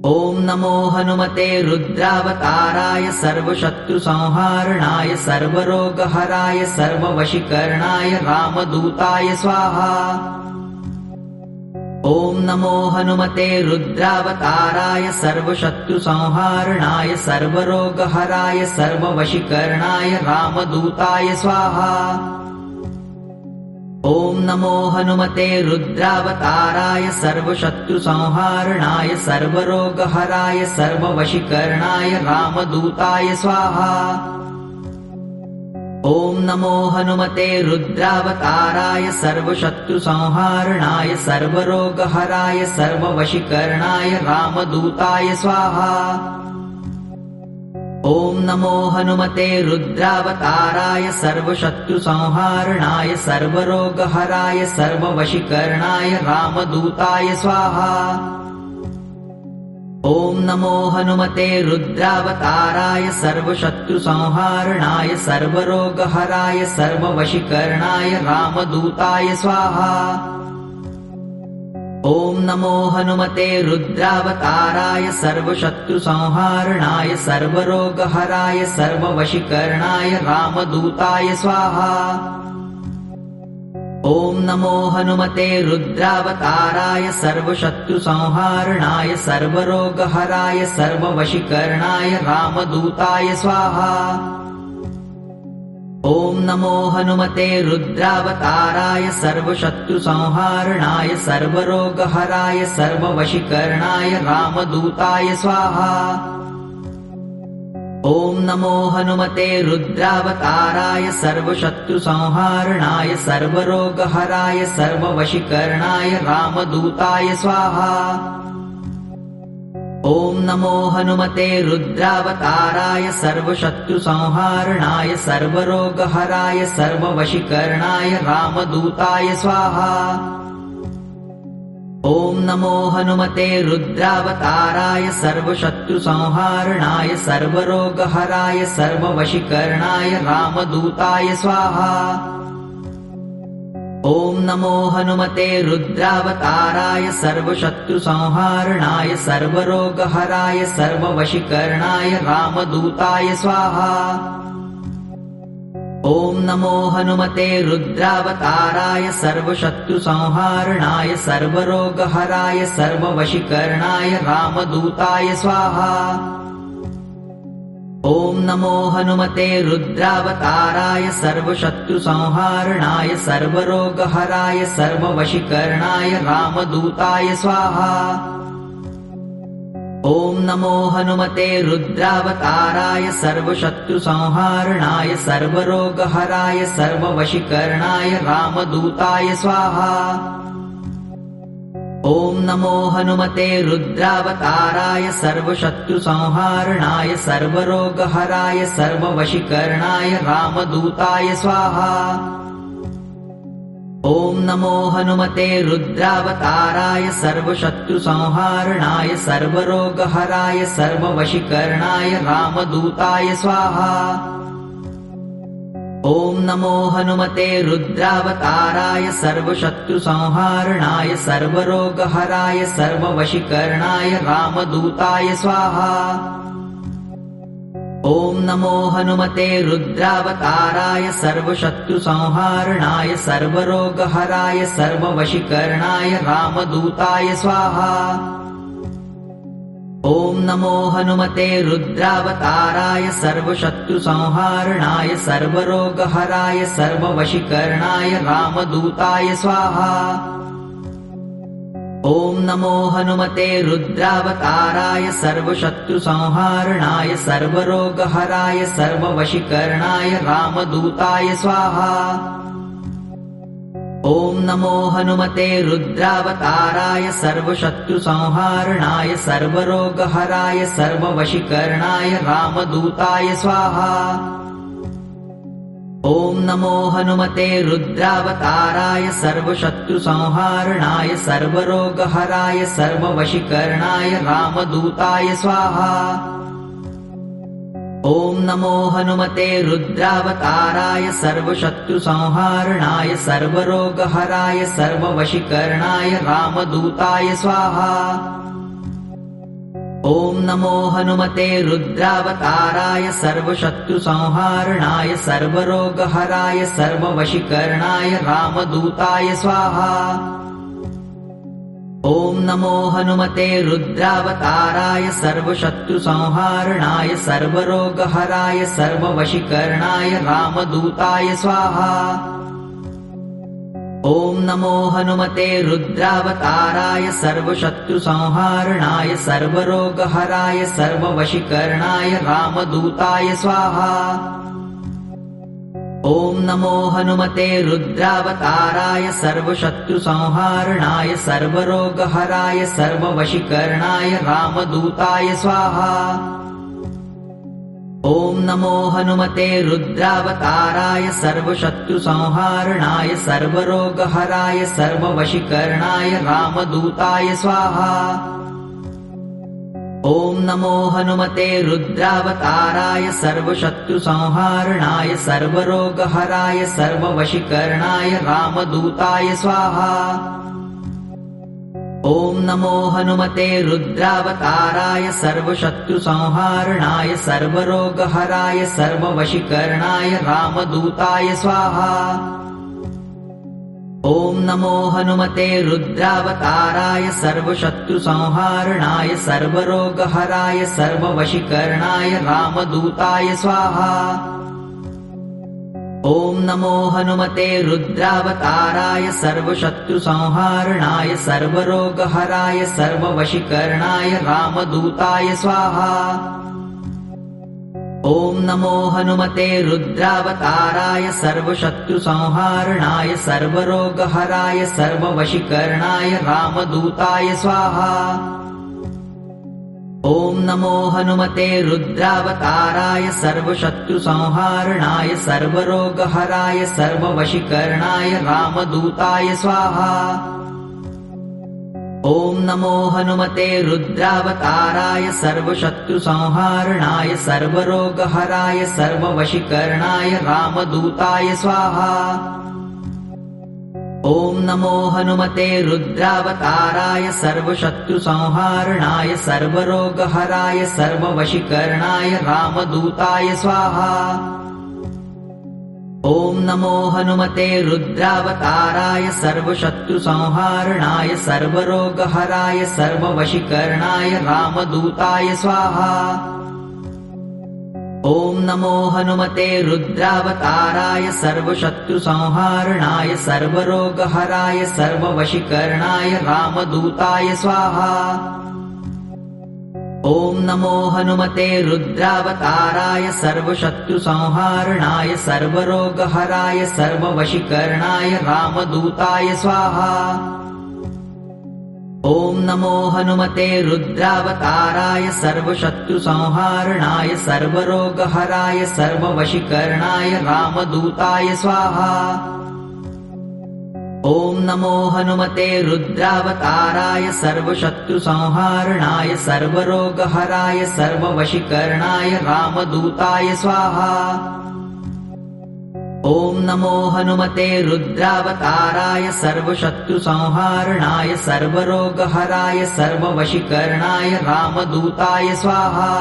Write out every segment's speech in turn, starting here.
ॐ नमो हनुमते रुद्रावताराय सर्वशत्रुसंहारणाय सर्वरोगहराय सर्ववशीकरणाय रामदूताय स्वाहा। ॐ नमो हनुमते रुद्रावताराय सर्वशत्रुसंहारणाय सर्वरोगहराय सर्ववशीकरणाय रामदूताय स्वाहा। ॐ नमो हनुमते रुद्रावताराय सर्वशत्रुसंहारणाय सर्वरोगहराय सर्ववशीकरणाय रामदूताय स्वाहा। ॐ नमो हनुमते रुद्रावताराय सर्वशत्रुसंहारणाय सर्वरोगहराय सर्ववशीकरणाय रामदूताय स्वाहा। ॐ नमो हनुमते रुद्रावताराय सर्वशत्रुसंहारणाय सर्वरोगहराय सर्ववशीकरणाय रामदूताय स्वाहा। ॐ नमो हनुमते रुद्रावताराय सर्वशत्रुसंहारणाय सर्वरोगहराय सर्ववशीकरणाय रामदूताय स्वाहा। ॐ नमो हनुमते रुद्रावताराय सर्वशत्रुसंहारणाय सर्वरोगहराय सर्ववशीकरणाय रामदूताय स्वाहा। ॐ नमो हनुमते रुद्रावताराय सर्वशत्रुसंहारणाय सर्वरोगहराय सर्ववशीकरणाय रामदूताय स्वाहा। ॐ नमो हनुमते रुद्रावताराय सर्वशत्रुसंहारणाय सर्वरोगहराय सर्ववशीकरणाय रामदूताय स्वाहा। ॐ नमो हनुमते रुद्रावताराय सर्वशत्रुसंहारणाय सर्वरोगहराय सर्ववशीकरणाय रामदूताय स्वाहा। ॐ नमो हनुमते रुद्रावताराय सर्वशत्रुसंहारणाय सर्वरोगहराय सर्ववशीकरणाय रामदूताय स्वाहा। ॐ नमो हनुमते रुद्रावताराय सर्वशत्रुसंहारणाय सर्वरोगहराय सर्ववशीकरणाय रामदूताय स्वाहा। ॐ नमो हनुमते रुद्रावताराय सर्वशत्रुसंहारणाय सर्वरोगहराय सर्ववशीकरणाय रामदूताय स्वाहा। ॐ नमो हनुमते रुद्रावताराय सर्वशत्रुसंहारणाय सर्वरोगहराय सर्ववशीकरणाय रामदूताय स्वाहा। ॐ नमो हनुमते रुद्रावताराय सर्वशत्रुसंहारणाय सर्वरोगहराय सर्ववशीकरणाय रामदूताय स्वाहा। ॐ नमो हनुमते रुद्रावताराय सर्वशत्रुसंहारणाय सर्वरोगहराय सर्ववशीकरणाय रामदूताय स्वाहा। ॐ नमो हनुमते रुद्रावताराय सर्वशत्रुसंहारणाय सर्वरोगहराय सर्ववशीकरणाय रामदूताय स्वाहा। ॐ नमो हनुमते रुद्रावताराय सर्वशत्रुसंहारणाय सर्वरोगहराय सर्ववशीकरणाय रामदूताय स्वाहा। ॐ नमो हनुमते रुद्रावताराय सर्वशत्रुसंहारणाय सर्वरोगहराय सर्ववशीकरणाय रामदूताय स्वाहा। ॐ नमो हनुमते रुद्रावताराय सर्वशत्रुसंहारणाय सर्वरोगहराय सर्ववशीकरणाय रामदूताय स्वाहा। ॐ नमो हनुमते रुद्रावताराय सर्वशत्रुसंहारणाय सर्वरोगहराय सर्ववशीकरणाय रामदूताय स्वाहा। ॐ नमो हनुमते रुद्रावताराय सर्वशत्रुसंहारणाय सर्वरोगहराय सर्ववशीकरणाय रामदूताय स्वाहा। ॐ नमो हनुमते रुद्रावताराय सर्वशत्रुसंहारणाय सर्वरोगहराय सर्ववशीकरणाय रामदूताय स्वाहा। ॐ नमो हनुमते रुद्रावताराय सर्वशत्रुसंहारणाय सर्वरोगहराय सर्ववशीकरणाय रामदूताय स्वाहा। ॐ नमो हनुमते रुद्रावताराय सर्वशत्रुसंहारणाय सर्वरोगहराय सर्ववशीकरणाय रामदूताय स्वाहा। ॐ नमो हनुमते रुद्रावताराय सर्वशत्रुसंहारणाय सर्वरोगहराय सर्ववशीकरणाय रामदूताय स्वाहा। ॐ नमो हनुमते रुद्रावताराय सर्वशत्रुसंहारणाय सर्वरोगहराय सर्ववशीकरणाय रामदूताय स्वाहा। ॐ नमो हनुमते रुद्रावताराय सर्वशत्रुसंहारणाय सर्वरोगहराय सर्ववशीकरणाय रामदूताय स्वाहा। ॐ नमो हनुमते रुद्रावताराय सर्वशत्रुसंहारणाय सर्वरोगहराय सर्ववशीकरणाय रामदूताय स्वाहा। ॐ नमो हनुमते रुद्रावताराय सर्वशत्रुसंहारणाय सर्वरोगहराय सर्ववशीकरणाय रामदूताय स्वाहा। ॐ नमो हनुमते रुद्रावताराय सर्वशत्रुसंहारणाय सर्वरोगहराय सर्ववशीकरणाय रामदूताय स्वाहा। ॐ नमो हनुमते रुद्रावताराय सर्वशत्रुसंहारणाय सर्वरोगहराय सर्ववशीकरणाय रामदूताय स्वाहा। ॐ नमो हनुमते रुद्रावताराय सर्वशत्रुसंहारणाय सर्वरोगहराय सर्ववशीकरणाय रामदूताय स्वाहा। ॐ नमो हनुमते रुद्रावताराय सर्वशत्रुसंहारणाय सर्वरोगहराय सर्ववशीकरणाय रामदूताय स्वाहा। ॐ नमो हनुमते रुद्रावताराय सर्वशत्रुसंहारणाय सर्वरोगहराय सर्ववशीकरणाय रामदूताय स्वाहा। ॐ नमो हनुमते रुद्रावताराय सर्वशत्रुसंहारणाय सर्वरोगहराय सर्ववशीकरणाय रामदूताय स्वाहा। ॐ नमो हनुमते रुद्रावताराय सर्वशत्रुसंहारणाय सर्वरोगहराय सर्ववशीकरणाय रामदूताय स्वाहा। ॐ नमो हनुमते रुद्रावताराय सर्वशत्रुसंहारणाय सर्वरोगहराय सर्ववशीकरणाय रामदूताय स्वाहा। ॐ नमो हनुमते रुद्रावताराय सर्वशत्रुसंहारणाय सर्वरोगहराय सर्ववशीकरणाय रामदूताय स्वाहा। ॐ नमो हनुमते रुद्रावताराय सर्वशत्रुसंहारणाय सर्वरोगहराय सर्ववशीकरणाय रामदूताय स्वाहा। ॐ नमो हनुमते रुद्रावताराय सर्वशत्रुसंहारणाय सर्वरोगहराय सर्ववशीकरणाय रामदूताय स्वाहा। ॐ नमो हनुमते रुद्रावताराय सर्वशत्रुसंहारणाय सर्वरोगहराय सर्ववशीकरणाय रामदूताय स्वाहा। ॐ नमो हनुमते रुद्रावताराय सर्वशत्रुसंहारणाय सर्वरोगहराय सर्ववशीकरणाय रामदूताय स्वाहा। ॐ नमो हनुमते रुद्रावताराय सर्वशत्रुसंहारणाय सर्वरोगहराय सर्ववशीकरणाय रामदूताय स्वाहा।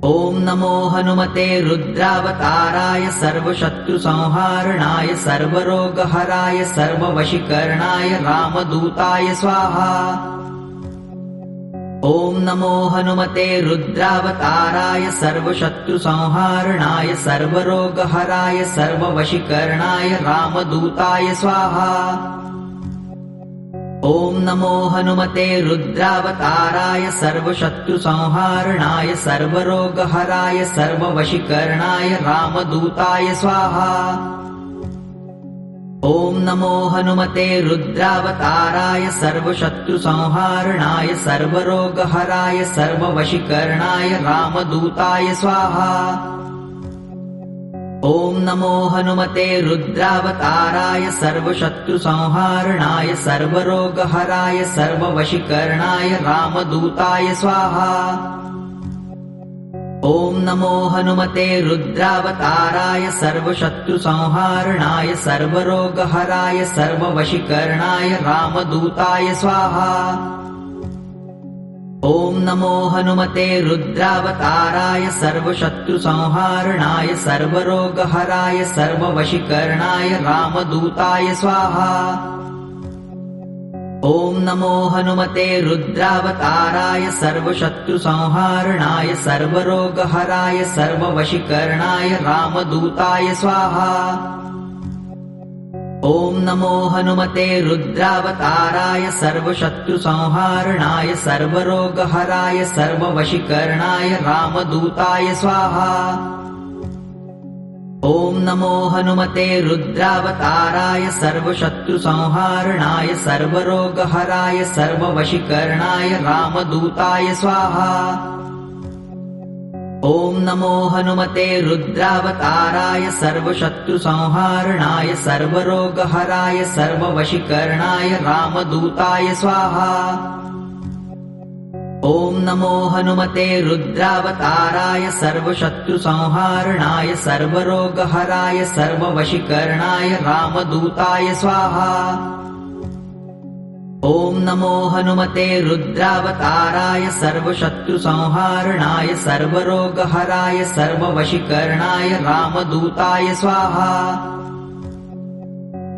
ॐ नमो हनुमते रुद्रावताराय सर्वशत्रुसंहारणाय सर्वरोगहराय सर्ववशीकरणाय रामदूताय स्वाहा। ॐ नमो हनुमते रुद्रावताराय सर्वशत्रुसंहारणाय सर्वरोगहराय सर्ववशीकरणाय रामदूताय स्वाहा। ॐ नमो हनुमते रुद्रावताराय सर्वशत्रुसंहारणाय सर्वरोगहराय सर्ववशीकरणाय रामदूताय स्वाहा। ॐ नमो हनुमते रुद्रावताराय सर्वशत्रुसंहारणाय सर्वरोगहराय सर्ववशीकरणाय रामदूताय स्वाहा। ॐ नमो हनुमते रुद्रावताराय सर्वशत्रुसंहारणाय सर्वरोगहराय सर्ववशीकरणाय रामदूताय स्वाहा। ॐ नमो हनुमते रुद्रावताराय सर्वशत्रुसंहारणाय सर्वरोगहराय सर्ववशीकरणाय रामदूताय स्वाहा। ॐ नमो हनुमते रुद्रावताराय सर्वशत्रुसंहारणाय सर्वरोगहराय सर्ववशीकरणाय रामदूताय स्वाहा। ॐ नमो हनुमते रुद्रावताराय सर्वशत्रुसंहारणाय सर्वरोगहराय सर्ववशीकरणाय रामदूताय स्वाहा। ॐ नमो हनुमते रुद्रावताराय सर्वशत्रुसंहारणाय सर्वरोगहराय सर्ववशीकरणाय रामदूताय स्वाहा। ॐ नमो हनुमते रुद्रावताराय सर्वशत्रुसंहारणाय सर्वरोगहराय सर्ववशीकरणाय रामदूताय स्वाहा। ॐ नमो हनुमते रुद्रावताराय सर्वशत्रुसंहारणाय सर्वरोगहराय सर्ववशीकरणाय रामदूताय स्वाहा। ॐ नमो हनुमते रुद्रावताराय सर्वशत्रुसंहारणाय सर्वरोगहराय सर्ववशीकरणाय रामदूताय स्वाहा। ॐ नमो हनुमते रुद्रावताराय सर्वशत्रुसंहारणाय सर्वरोगहराय सर्ववशीकरणाय रामदूताय स्वाहा।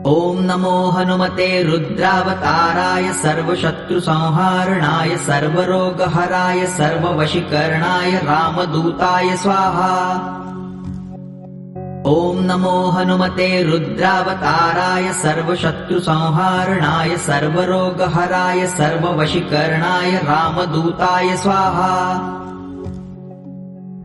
ॐ नमो हनुमते रुद्रावताराय सर्वशत्रुसंहारणाय सर्वरोगहराय सर्ववशीकरणाय रामदूताय स्वाहा। ॐ नमो हनुमते रुद्रावताराय सर्वशत्रुसंहारणाय सर्वरोगहराय सर्ववशीकरणाय रामदूताय स्वाहा।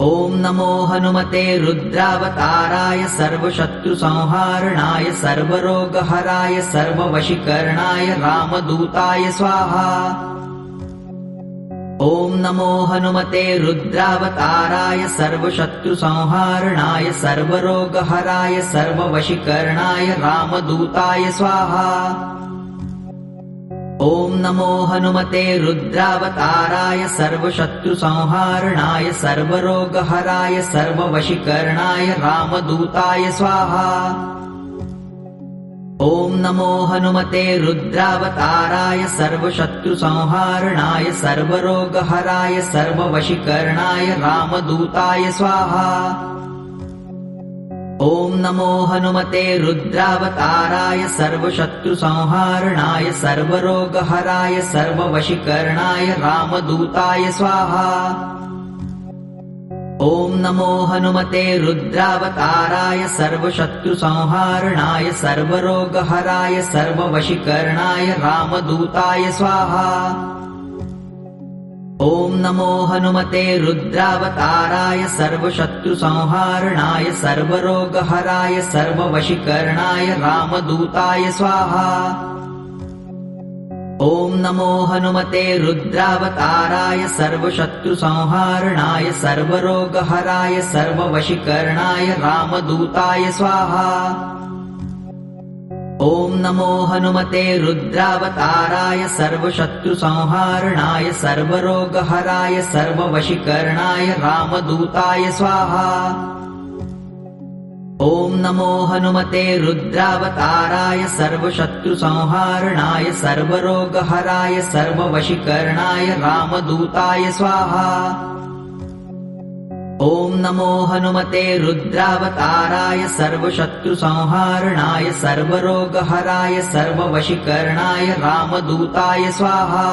ॐ नमो हनुमते रुद्रावताराय सर्वशत्रुसंहारणाय सर्वरोगहराय सर्ववशीकरणाय रामदूताय स्वाहा। ॐ नमो हनुमते रुद्रावताराय सर्वशत्रुसंहारणाय सर्वरोगहराय सर्ववशीकरणाय रामदूताय स्वाहा। ॐ नमो हनुमते रुद्रावताराय सर्वशत्रुसंहारणाय सर्वरोगहराय सर्ववशीकरणाय रामदूताय स्वाहा। ॐ नमो हनुमते रुद्रावताराय सर्वशत्रुसंहारणाय सर्वरोगहराय सर्ववशीकरणाय रामदूताय स्वाहा। ॐ नमो हनुमते रुद्रावताराय सर्वशत्रुसंहारणाय सर्वरोगहराय सर्ववशीकरणाय रामदूताय स्वाहा। ॐ नमो हनुमते रुद्रावताराय सर्वशत्रुसंहारणाय सर्वरोगहराय सर्ववशीकरणाय रामदूताय स्वाहा। ॐ नमो हनुमते रुद्रावताराय सर्वशत्रुसंहारणाय सर्वरोगहराय सर्ववशीकरणाय रामदूताय स्वाहा। ॐ नमो हनुमते रुद्रावताराय सर्वशत्रुसंहारणाय सर्वरोगहराय सर्ववशीकरणाय रामदूताय स्वाहा। ॐ नमो हनुमते रुद्रावताराय सर्वशत्रुसंहारणाय सर्वरोगहराय सर्ववशीकरणाय रामदूताय स्वाहा। ॐ नमो हनुमते रुद्रावताराय सर्वशत्रुसंहारणाय सर्वरोगहराय सर्ववशीकरणाय रामदूताय स्वाहा। ॐ नमो हनुमते रुद्रावताराय सर्वशत्रुसंहारणाय सर्वरोगहराय सर्ववशीकरणाय रामदूताय स्वाहा।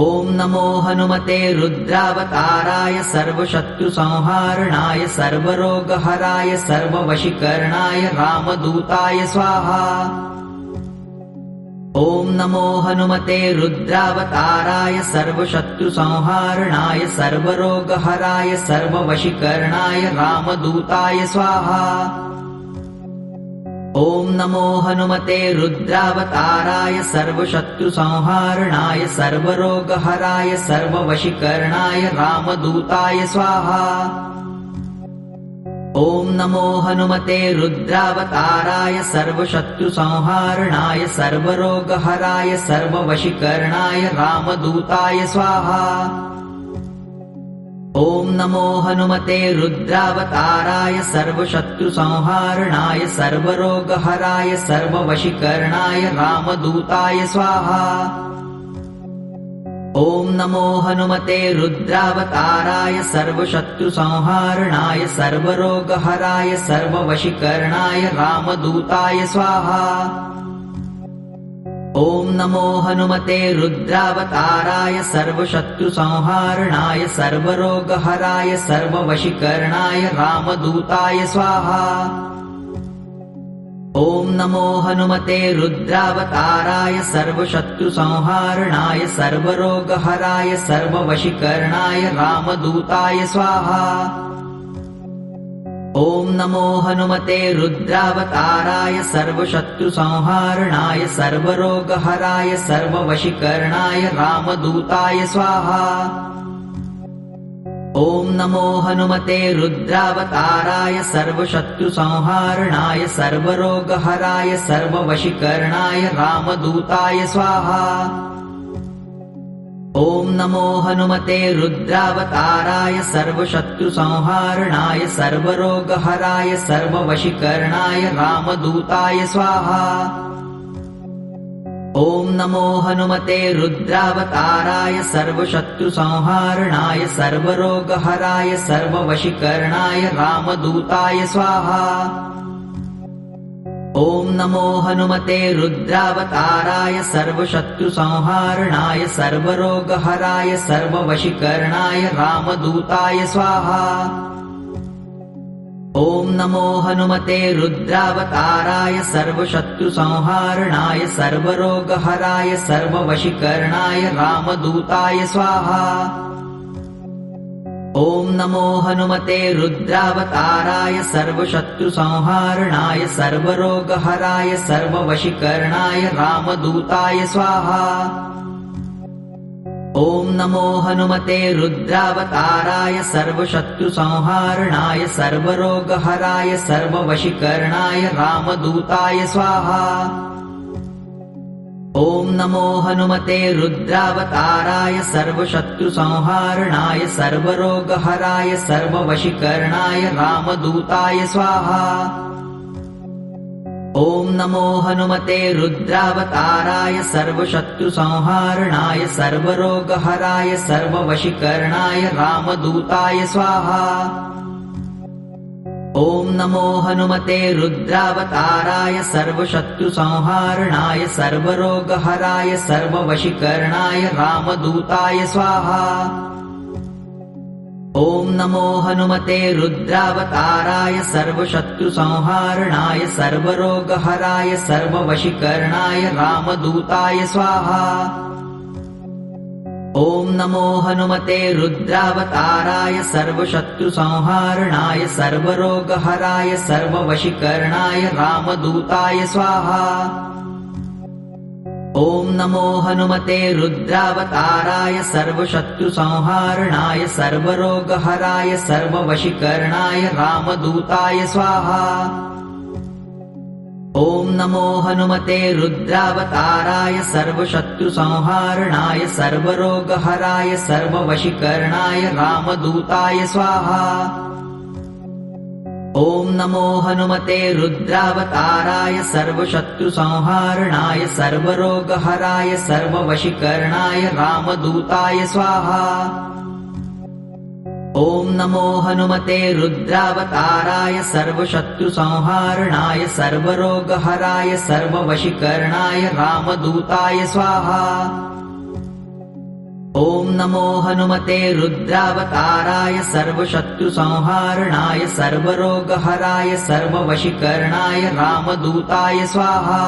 ॐ नमो हनुमते रुद्रावताराय सर्वशत्रुसंहारणाय सर्वरोगहराय सर्ववशीकरणाय रामदूताय स्वाहा। ॐ नमो हनुमते रुद्रावताराय सर्वशत्रुसंहारणाय सर्वरोगहराय सर्ववशीकरणाय रामदूताय स्वाहा। ॐ नमो हनुमते रुद्रावताराय सर्वशत्रुसंहारणाय सर्वरोगहराय सर्ववशीकरणाय रामदूताय स्वाहा। ॐ नमो हनुमते रुद्रावताराय सर्वशत्रुसंहारणाय सर्वरोगहराय सर्ववशीकरणाय रामदूताय स्वाहा। ॐ नमो हनुमते रुद्रावताराय सर्वशत्रुसंहारणाय सर्वरोगहराय सर्ववशीकरणाय रामदूताय स्वाहा। ॐ नमो हनुमते रुद्रावताराय सर्वशत्रुसंहारणाय सर्वरोगहराय सर्ववशीकरणाय रामदूताय स्वाहा। ॐ नमो हनुमते रुद्रावताराय सर्वशत्रुसंहारणाय सर्वरोगहराय सर्ववशीकरणाय रामदूताय स्वाहा। ॐ नमो हनुमते रुद्रावताराय सर्वशत्रुसंहारणाय सर्वरोगहराय सर्ववशीकरणाय रामदूताय स्वाहा। ॐ नमो हनुमते रुद्रावताराय सर्वशत्रुसंहारणाय सर्वरोगहराय सर्ववशीकरणाय रामदूताय स्वाहा। ॐ नमो हनुमते रुद्रावताराय सर्वशत्रुसंहारणाय सर्वरोगहराय सर्ववशीकरणाय रामदूताय स्वाहा। ॐ नमो हनुमते रुद्रावताराय सर्वशत्रुसंहारणाय सर्वरोगहराय सर्ववशीकरणाय रामदूताय स्वाहा। ॐ नमो हनुमते रुद्रावताराय सर्वशत्रुसंहारणाय सर्वरोगहराय सर्ववशीकरणाय रामदूताय स्वाहा। ॐ नमो हनुमते रुद्रावताराय सर्वशत्रुसंहारणाय सर्वरोगहराय सर्ववशीकरणाय रामदूताय स्वाहा। ॐ नमो हनुमते रुद्रावताराय सर्वशत्रुसंहारणाय सर्वरोगहराय सर्ववशीकरणाय रामदूताय स्वाहा। ॐ नमो हनुमते रुद्रावताराय सर्वशत्रुसंहारणाय सर्वरोगहराय सर्ववशीकरणाय रामदूताय स्वाहा। ॐ नमो हनुमते रुद्रावताराय सर्वशत्रुसंहारणाय सर्वरोगहराय सर्ववशीकरणाय रामदूताय स्वाहा। ॐ नमो हनुमते रुद्रावताराय सर्वशत्रुसंहारणाय सर्वरोगहराय सर्ववशीकरणाय रामदूताय स्वाहा। ॐ नमो हनुमते रुद्रावताराय सर्वशत्रुसंहारणाय सर्वरोगहराय सर्ववशीकरणाय रामदूताय स्वाहा। ॐ नमो हनुमते रुद्रावताराय सर्वशत्रुसंहारणाय सर्वरोगहराय सर्ववशीकरणाय रामदूताय स्वाहा। ॐ नमो हनुमते रुद्रावताराय सर्वशत्रुसंहारणाय सर्वरोगहराय सर्ववशीकरणाय रामदूताय स्वाहा। ॐ नमो हनुमते रुद्रावताराय सर्वशत्रुसंहारणाय सर्वरोगहराय सर्ववशीकरणाय रामदूताय स्वाहा। ॐ नमो हनुमते रुद्रावताराय सर्वशत्रुसंहारणाय सर्वरोगहराय सर्ववशीकरणाय रामदूताय स्वाहा। ॐ नमो हनुमते रुद्रावताराय सर्वशत्रुसंहारणाय सर्वरोगहराय सर्ववशीकरणाय रामदूताय स्वाहा। ॐ नमो हनुमते रुद्रावताराय सर्वशत्रुसंहारणाय सर्वरोगहराय सर्ववशीकरणाय रामदूताय स्वाहा। ॐ नमो हनुमते रुद्रावताराय सर्वशत्रुसंहारणाय सर्वरोगहराय सर्ववशीकरणाय रामदूताय स्वाहा। ॐ नमो हनुमते रुद्रावताराय सर्वशत्रुसंहारणाय सर्वरोगहराय सर्ववशीकरणाय रामदूताय स्वाहा।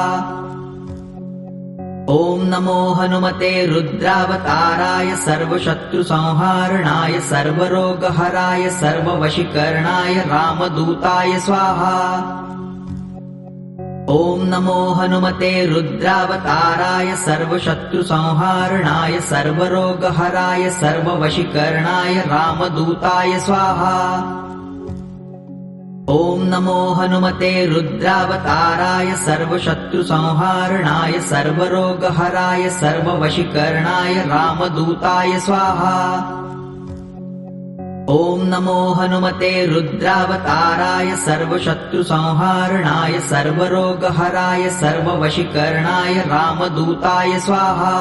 ॐ नमो हनुमते रुद्रावताराय सर्वशत्रुसंहारणाय सर्वरोगहराय सर्ववशीकरणाय रामदूताय स्वाहा। ॐ नमो हनुमते रुद्रावताराय सर्वशत्रुसंहारणाय सर्वरोगहराय सर्ववशीकरणाय रामदूताय स्वाहा। ॐ नमो हनुमते रुद्रावताराय सर्वशत्रुसंहारणाय सर्वरोगहराय सर्ववशीकरणाय रामदूताय स्वाहा। ॐ नमो हनुमते रुद्रावताराय सर्वशत्रुसंहारणाय सर्वरोगहराय सर्ववशीकरणाय रामदूताय स्वाहा।